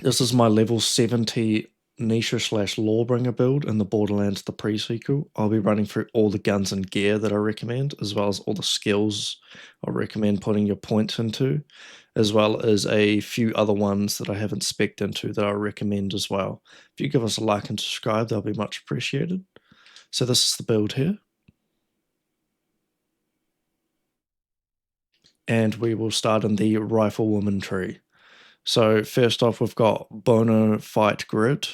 This is my level 70 Nisha / Lawbringer build in the Borderlands the pre-sequel. I'll be running through all the guns and gear that I recommend, as well as all the skills I recommend putting your points into, as well as a few other ones that I haven't spec'd into that I recommend as well. If you give us a like and subscribe, that'll be much appreciated. So this is the build here. And we will start in the Riflewoman tree. So first off, we've got Bono Fight Grid.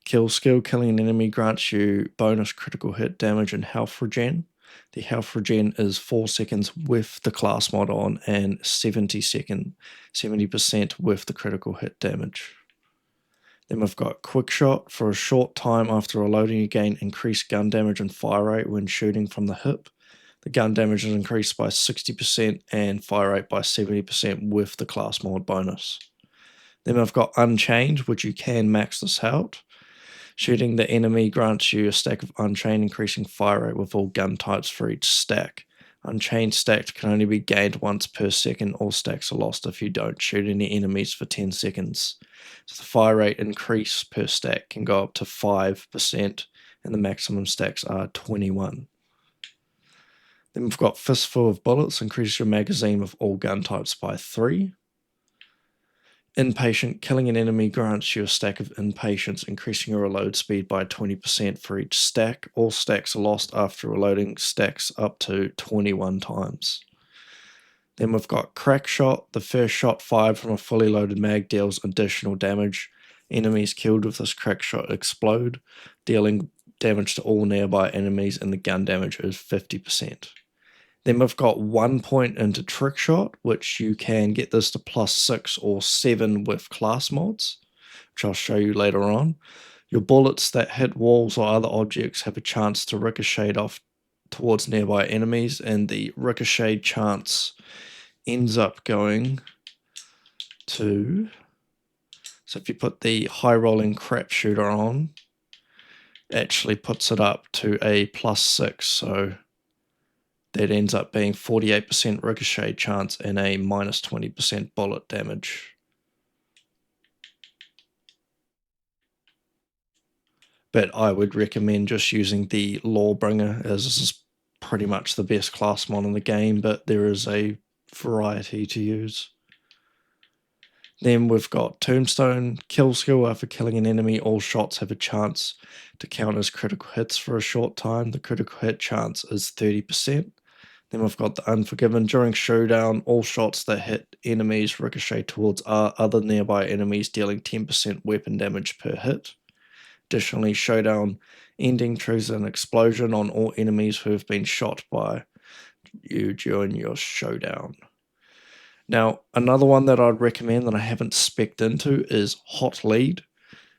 Kill skill, killing an enemy grants you bonus critical hit damage and health regen. The health regen is 4 seconds with the class mod on and 70% with the critical hit damage. Then we've got quick shot. For a short time after reloading, you gain increased gun damage and fire rate when shooting from the hip. The gun damage is increased by 60% and fire rate by 70% with the class mod bonus. Then we've got Unchained, which you can max this out. Shooting the enemy grants you a stack of Unchained, increasing fire rate with all gun types for each stack. Unchained stacked can only be gained once per second. All stacks are lost if you don't shoot any enemies for 10 seconds. So the fire rate increase per stack can go up to 5%, and the maximum stacks are 21. Then we've got Fistful of Bullets, increases your magazine with all gun types by 3. Impatient, killing an enemy grants you a stack of Impatience, increasing your reload speed by 20% for each stack. All stacks are lost after reloading, stacks up to 21 times. Then we've got Crack Shot. The first shot fired from a fully loaded mag deals additional damage. Enemies killed with this crack shot explode, dealing damage to all nearby enemies, and the gun damage is 50%. Then we've got 1 point into Trick Shot, which you can get this to +6 or 7 with class mods, which I'll show you later on. Your bullets that hit walls or other objects have a chance to ricochet off towards nearby enemies, and the ricochet chance ends up going to... So if you put the high rolling crap shooter on, it actually puts it up to a +6, so that ends up being 48% ricochet chance and a -20% bullet damage. But I would recommend just using the Lawbringer, as this is pretty much the best class mod in the game, but there is a variety to use. Then we've got Tombstone. Kill skill. After killing an enemy, all shots have a chance to count as critical hits for a short time. The critical hit chance is 30%. Then we've got the Unforgiven. During showdown, all shots that hit enemies ricochet towards other nearby enemies, dealing 10% weapon damage per hit. Additionally, showdown ending triggers an explosion on all enemies who have been shot by you during your showdown. Now, another one that I'd recommend that I haven't spec'd into is Hot Lead.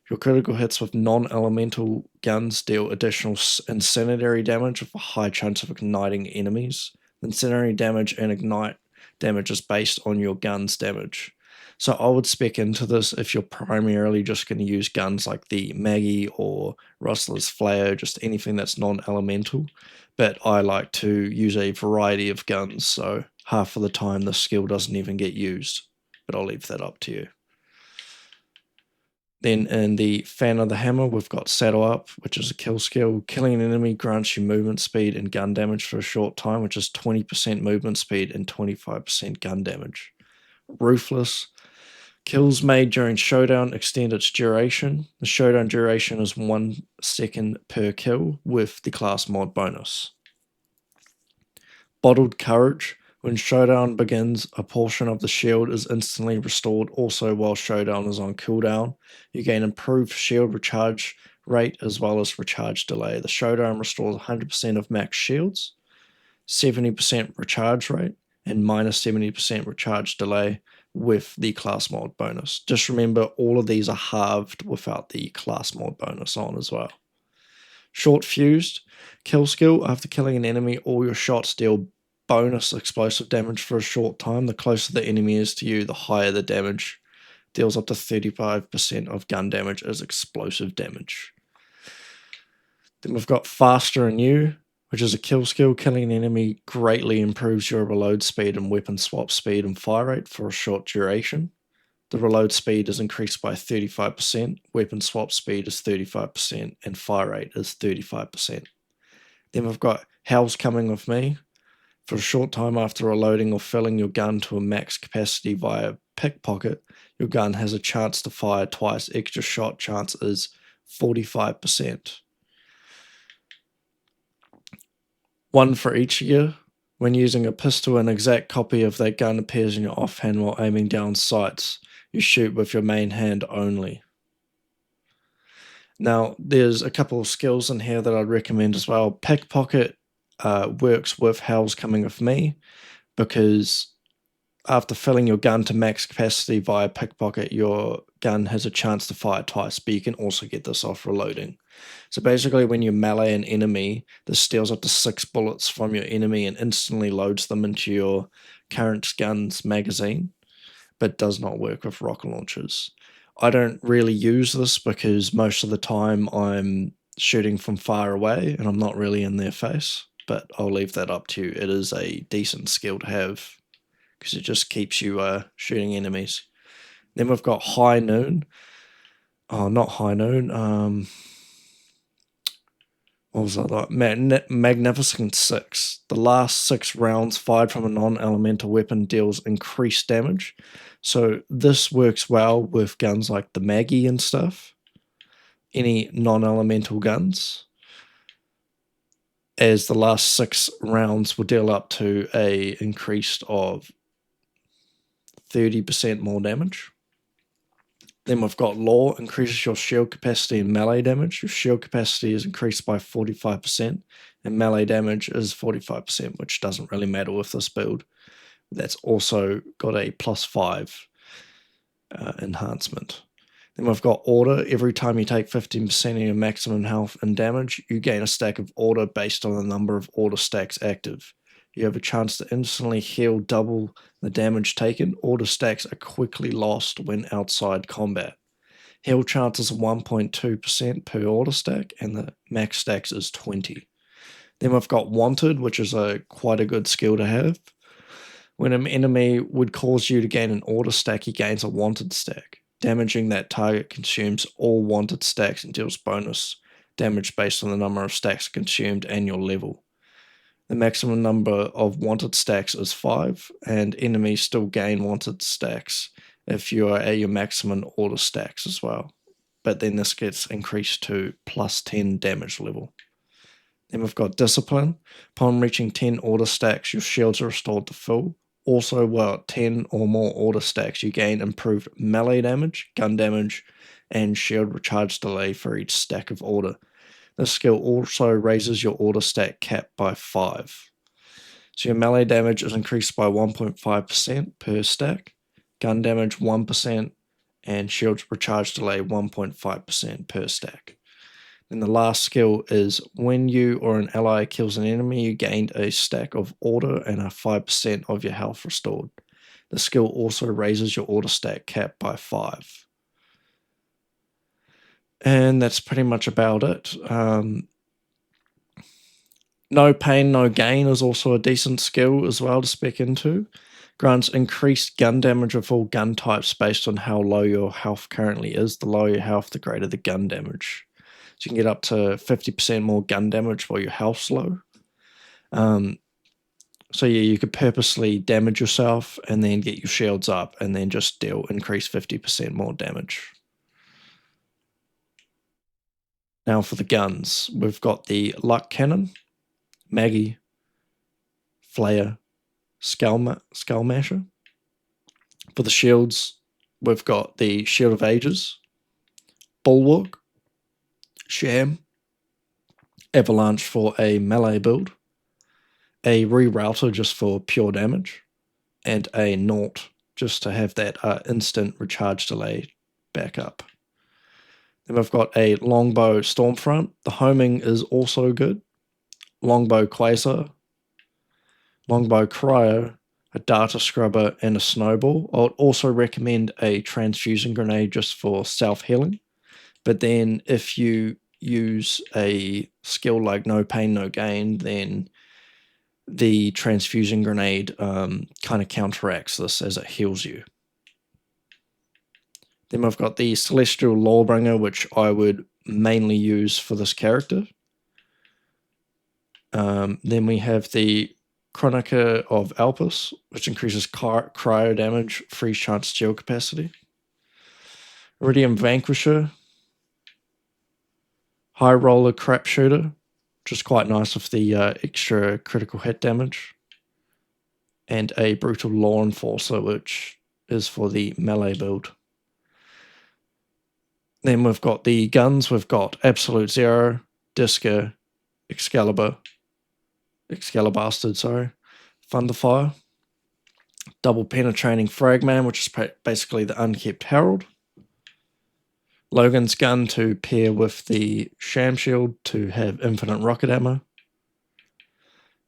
Your critical hits with non-elemental guns deal additional incendiary damage with a high chance of igniting enemies. Incendiary damage and ignite damage is based on your gun's damage. So I would spec into this if you're primarily just going to use guns like the Maggie or Rustler's Flare, just anything that's non-elemental. But I like to use a variety of guns, so half of the time the skill doesn't even get used. But I'll leave that up to you. Then in the Fan of the Hammer, we've got Saddle Up, which is a kill skill. Killing an enemy grants you movement speed and gun damage for a short time, which is 20% movement speed and 25% gun damage. Ruthless. Kills made during showdown extend its duration. The showdown duration is 1 second per kill with the class mod bonus. Bottled Courage. When showdown begins, a portion of the shield is instantly restored. Also, while showdown is on cooldown, you gain improved shield recharge rate as well as recharge delay. The showdown restores 100% of max shields, 70% recharge rate, and -70% recharge delay with the class mod bonus. Just remember, all of these are halved without the class mod bonus on as well. Short Fused. Kill skill. After killing an enemy, all your shots deal bonus explosive damage for a short time. The closer the enemy is to you, the higher the damage. Deals up to 35% of gun damage as explosive damage. Then we've got Faster and You, which is a kill skill. Killing an enemy greatly improves your reload speed and weapon swap speed and fire rate for a short duration. The reload speed is increased by 35%, weapon swap speed is 35%, and fire rate is 35%. Then we've got How's Coming With Me. For a short time after reloading or filling your gun to a max capacity via pickpocket, your gun has a chance to fire twice. Extra shot chance is 45%. One for each year. When using a pistol, an exact copy of that gun appears in your offhand while aiming down sights. You shoot with your main hand only. Now, there's a couple of skills in here that I'd recommend as well. Pickpocket works with How's Coming With Me, because after filling your gun to max capacity via pickpocket, your gun has a chance to fire twice, but you can also get this off reloading. So basically, when you melee an enemy, this steals up to 6 bullets from your enemy and instantly loads them into your current gun's magazine, but does not work with rocket launchers. I don't really use this because most of the time I'm shooting from far away and I'm not really in their face, but I'll leave that up to you. It is a decent skill to have because it just keeps you shooting enemies. Then we've got High Noon. Oh, not High Noon. What was that like? Magnificent 6. The last 6 rounds fired from a non-elemental weapon deals increased damage. So this works well with guns like the Maggie and stuff. Any non-elemental guns, as the last 6 rounds will deal up to a increase of 30% more damage. Then we've got Law, increases your shield capacity and melee damage. Your shield capacity is increased by 45%, and melee damage is 45%, which doesn't really matter with this build. That's also got a +5 enhancement. Then we've got Order. Every time you take 15% of your maximum health and damage, you gain a stack of Order based on the number of Order stacks active. You have a chance to instantly heal double the damage taken. Order stacks are quickly lost when outside combat. Heal chances are 1.2% per order stack, and the max stacks is 20. Then we've got Wanted, which is quite a good skill to have. When an enemy would cause you to gain an order stack, he gains a Wanted stack. Damaging that target consumes all Wanted stacks and deals bonus damage based on the number of stacks consumed and your level. The maximum number of Wanted stacks is 5, and enemies still gain Wanted stacks if you are at your maximum order stacks as well. But then this gets increased to +10 damage level. Then we've got Discipline. Upon reaching 10 order stacks, your shields are restored to full. Also, while at 10 or more order stacks, you gain improved melee damage, gun damage, and shield recharge delay for each stack of order. This skill also raises your order stack cap by 5. So your melee damage is increased by 1.5% per stack, gun damage 1%, and shield recharge delay 1.5% per stack. And the last skill is when you or an ally kills an enemy, you gained a stack of order and a 5% of your health restored. The skill also raises your order stack cap by 5. And that's pretty much about it. No Pain, No Gain is also a decent skill as well to spec into. Grants increased gun damage of all gun types based on how low your health currently is. The lower your health, the greater the gun damage. So you can get up to 50% more gun damage while your health's low. So yeah, you could purposely damage yourself and then get your shields up and then just deal increase 50% more damage. Now for the guns, we've got the Luck Cannon, Maggie, Flayer, Skullmasher. For the shields, we've got the Shield of Ages, Bulwark, Sham, Avalanche for a melee build, a Rerouter just for pure damage, and a Naught just to have that instant recharge delay back up. Then we've got a Longbow Stormfront. The homing is also good. Longbow Quasar, Longbow Cryo, a Data Scrubber, and a Snowball. I would also recommend a Transfusion Grenade just for self-healing. But then if you use a skill like No Pain, No Gain, then the Transfusion Grenade kind of counteracts this as it heals you. Then we've got the Celestial Lawbringer, which I would mainly use for this character. Then we have the Chronica of Alpus, which increases cryo damage, freeze chance steal capacity. Iridium Vanquisher, High Roller Crap Shooter, which is quite nice with the extra critical hit damage. And a Brutal Law Enforcer, which is for the melee build. Then we've got the guns. We've got Absolute Zero, Disca, Excalibur, sorry, Thunderfire, Double Penetrating Fragman, which is basically the Unkept Herald, Logan's gun to pair with the Sham Shield to have infinite rocket ammo,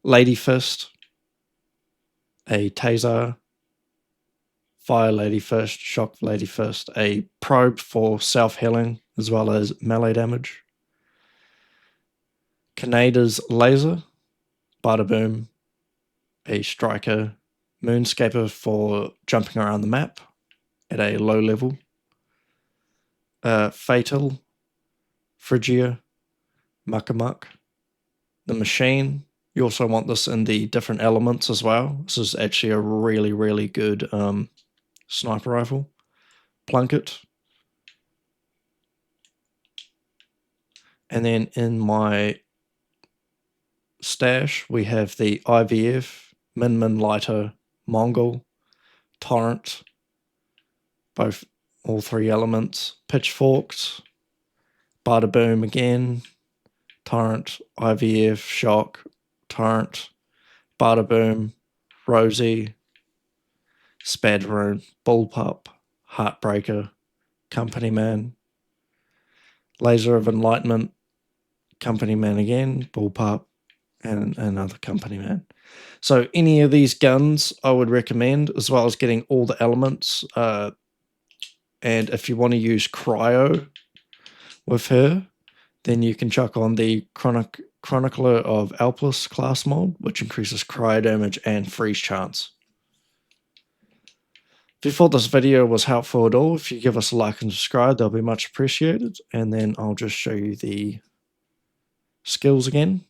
Lady Fist, a Taser, Fire Lady Fist, Shock Lady Fist, a Probe for self-healing as well as melee damage, Kanada's Laser, Bada Boom, a Striker, Moonscaper for jumping around the map at a low level, Fatal, Phrygia, Muckamuck, the Machine. You also want this in the different elements as well. This is actually a really, really good sniper rifle. Plunkett. And then in my stash, we have the IVF, Min Lighter, Mongol, Torrent, all three elements, Pitchforks, Bada Boom again, Torrent, IVF, Shock, Torrent, Bada Boom, Rosie, Spadroon, Bullpup, Heartbreaker, Company Man, Laser of Enlightenment, Company Man again, Bullpup, and another Company Man. So any of these guns I would recommend, as well as getting all the elements. And if you want to use Cryo with her, then you can chuck on the Chronicler of Alpus class mod, which increases cryo damage and freeze chance. If you thought this video was helpful at all, if you give us a like and subscribe, that'll be much appreciated. And then I'll just show you the skills again.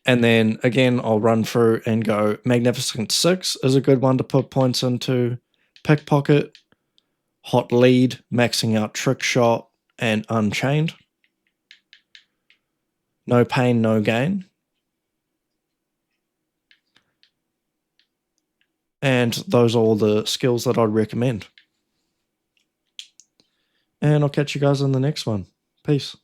And then again, I'll run through and go Magnificent 6 is a good one to put points into. Pickpocket, Hot Lead, maxing out Trick Shot, and Unchained. No Pain, No Gain. And those are all the skills that I'd recommend. And I'll catch you guys in the next one. Peace.